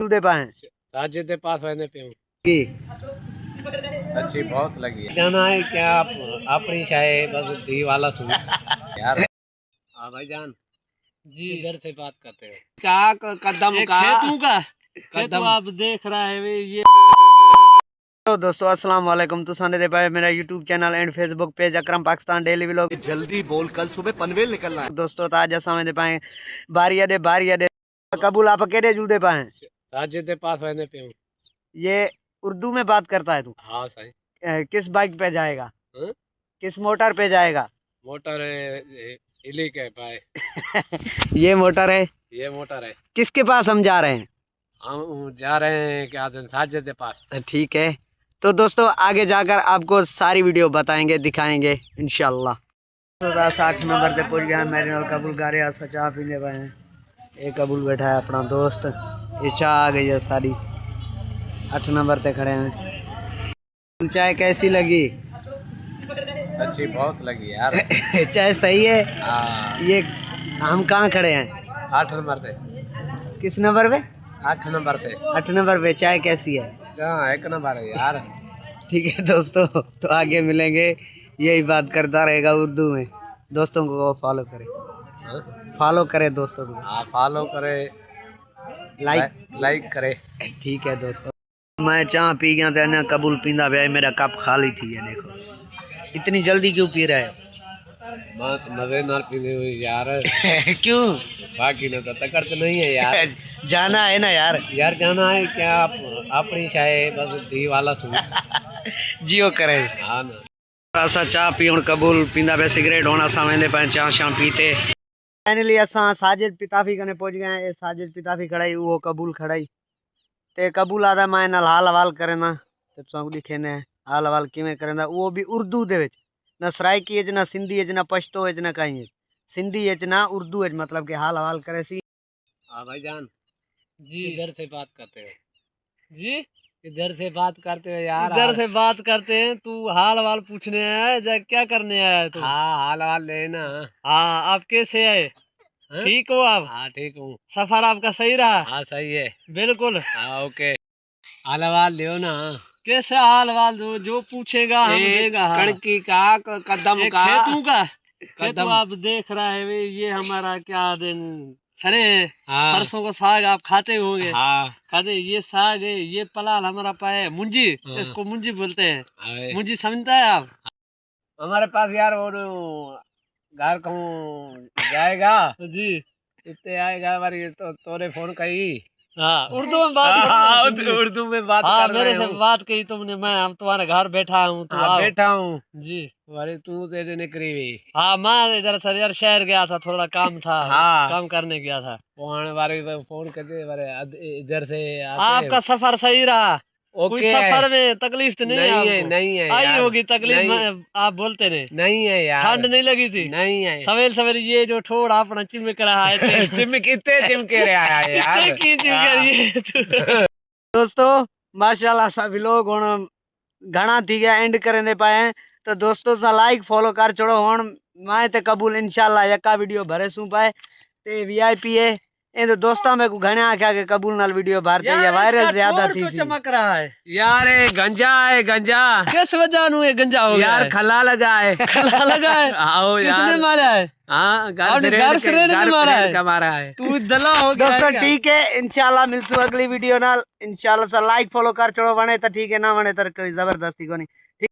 दे पाए साजिद के पास रहने पे हूँ की अच्छी बहुत लगी है। कहना है क्या आप अपनी चाहे बस दी वाला सुन यार। हाँ भाईजान जी, इधर से बात करते हैं क्या कदम का खेतों का कदम आप देख रहा है ये। तो दोस्तों अस्सलाम वालेकुम, तो साने दे पाए मेरा YouTube channel and Facebook page Akram Pakistan daily vlog. जल्दी बोल, कल सुबह पनवेल निकलना है। दोस्तों तो आज सामने दे पाए बारिया दे कबूल आप अकेले जुड़ दे पाए। साजिद के पास रहने पे हूँ। ये उर्दू में बात करता है तू? हाँ सही। किस बाइक पे जाएगा? हा? किस मोटर पे जाएगा? मोटर इली के पाए ये मोटर है, ये मोटर है। किसके पास हम जा रहे हैं? हम जा रहे हैं क्या साजिद के पास। ठीक है, तो दोस्तों आगे जाकर आपको सारी वीडियो बताएंगे, दिखाएंगे इंशाल्लाह। तो 8 नंबर पे पहुंच गया मेरे नाल कबूल गारे आसा चाह पीने पाए हैं। एक कबूल बैठा है अपना दोस्त, ये चाह आ गई है सारी। 8 नंबर पे खड़े हैं। चाय कैसी लगी? अच्छी बहुत लगी यार। चाय सही है। हाँ। ये हम कहाँ खड़े हैं? 8 नंबर से। किस नंबर पे? 8 नंबर से। 8 नंबर पे चाय कैसी है? हाँ 1 नंबर है यार। ठीक है दोस्तों, तो आगे मिलेंगे, यही बात करता रहेगा उर्दू में। दोस्तों को फॉलो करें, फॉलो करें दोस्तों को। हाँ फॉलो करे, लाइक करे। ठीक है दोस्तों, मैं चाह पी गया था ना, कबूल पींदा भाई मेरा कप खाली थी है। देखो इतनी जल्दी क्यों पी रहे हो? बहुत मजे नाल पीने हुई यार। क्यों? बाकी ना तो तकड़ तो नहीं है यार। जाना है ना यार। यार जाना है क्या आप अपनी चाहे बस दी वाला सुन जियो करें। हाँ ना। असा चाह पीण कबूल पींदा पे सिगरेट होना समझते पे चाह शाह पीते। फाइनली असा साजिद पिताफी कने पहुंच गए हैं। साजिद पिताफी खड़ाई, वो कबूल खड़ाई ते कबूल आदा मैं नाल हाल हवाल करना ते तुसां दिखे ने हाल हवाल किवें करना, वो भी उर्दू दे विच, ना सराइकी है ना सिंधी है ना पश्तो है ना कहीं है, सिंधी है ना उर्दू है, मतलब कि हाल हवाल करे सी। हाँ भाईजान जी, इधर से बात करते हैं जी, इधर से बात करते हैं यार। इधर से बात करते हैं, तू हाल हवाल पूछने आया है क्या करने आया है तू? हाँ हाल हाल लेना। हाँ आप कैसे आए? ठीक हो आप? हाँ ठीक हूँ। सफर आपका सही रहा? हाँ सही है बिल्कुल। हाँ ओके। हाल हवाल लियो ना। कैसे हाल हवाल जो पूछेगा हम देगा। कड़की का कदम का खेतों का कदम आप देख रहा है वे, ये हमारा क्या दिन सरे है। हाँ सरसों का साग आप खाते होंगे। हाँ खाते, ये साग है, ये पलाल हमारा पाए मुंजी। हाँ। इसको मुंजी बोलते हैं। हाय। मुंजी समझता है आप? हमारे पास यार और घर कहूँ जाएगा जी इतने आएगा हमारी तो तोरे फोन कही। हाँ उर्दू में बात हाँ करो। उर्दू में बात हाँ कर मेरे रहे से हूँ। बात कही तुमने, मैं हम तुम्हारे घर बैठा हूँ तो हाँ आओ। बैठा हूँ। जी अरे तू तेरे निकली हुई। हाँ मैं इधर सर यार शहर गया था, थोड़ा काम था। हाँ काम करने गया था। फोन बारे फोन करते बारे इधर से आते। आपका सफर सही रहा? कोई ओके सफर में तकलीफ तो नहीं नहीं है आपको? नहीं है आई यार। होगी तकलीफ, नहीं, आप बोलते रहे। नहीं है यार। ठंड नहीं लगी थी? नहीं है। सवेर सवेर ये जो ठोड़ अपना चिमक रहा है। चिमक इतने चिमके रहा है यार। इतने की चिमक रही है। दोस्तों माशाल्लाह सभी लोग हुण घना थी गया एंड करने दे पाए हैं, तो दोस्तों सा लाइक फॉलो कर छोड़ो। हुण मैं ते कबूल इंशाल्लाह यका वीडियो भरे सू पाए ते वीआईपी है। ए तो दोस्ता में को घने आख्या के कबूल नाल वीडियो भर चाहिए, वायरल ज्यादा थी। चमक रहा है यार गंजा है गंजा। किस वजह नु ये गंजा हो गया यार है? खला लगा है। खला लगा है? आओ यार। किसने मारा है? हाँ गर्लफ्रेंड ने मारा है? का मारा है। तू दला हो गया। दोस्तों ठीक है, इंशाल्लाह मिलसू अगली वीडियो नाल। इंशाल्लाह सा लाइक फॉलो कर छोड़ो, वणे तो ठीक है, ना वणे तो कोई जबरदस्ती को नहीं।